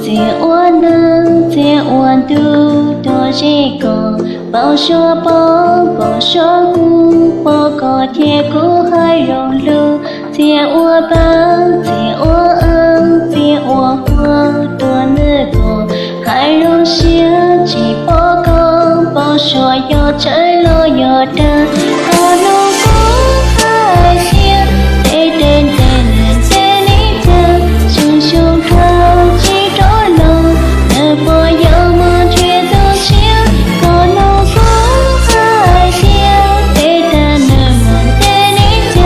借我能借我度多些个，报说报说无，报个铁骨还容路，借我帮借我恩借我活多那个，还容些几报告，报说要拆了要的，可能不还些，得得得得得你的，熊熊靠近着了，那不要么觉得轻，可能不还些，得得那么得你讲，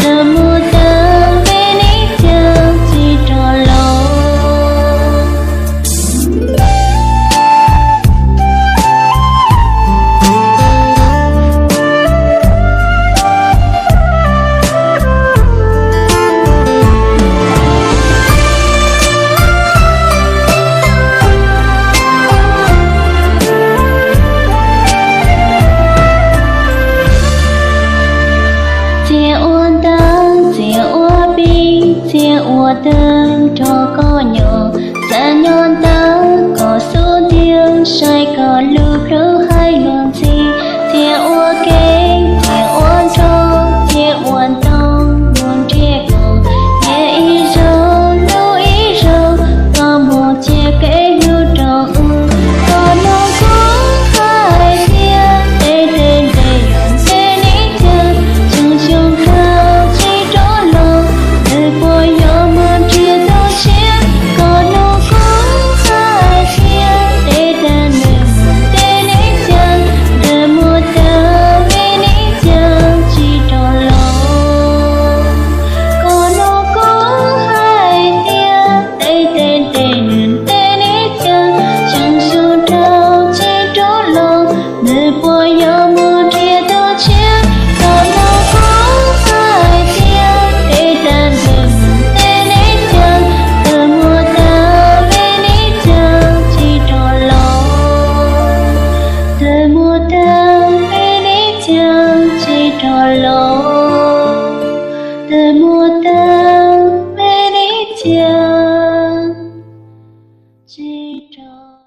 那么的被你讲记着了。借我灯，借我笔，借我灯，这个牛，三年灯，个树顶，晒个路路还乱起，借我给，借我种，借我东，问这个，也一手，路一手，我莫借给路中，可能不还些，得得得用得你讲，熊熊靠近着了，如果要么觉得轻，可能不还些，得得那么得你讲，那么的为你讲记着了，可能不还些，得得得那得你讲，熊熊靠近着了，如果要么觉得轻，可能不还些，得得那么得你讲，那么的为你讲记着了，那么的为你讲记着了，那么的为你讲记着。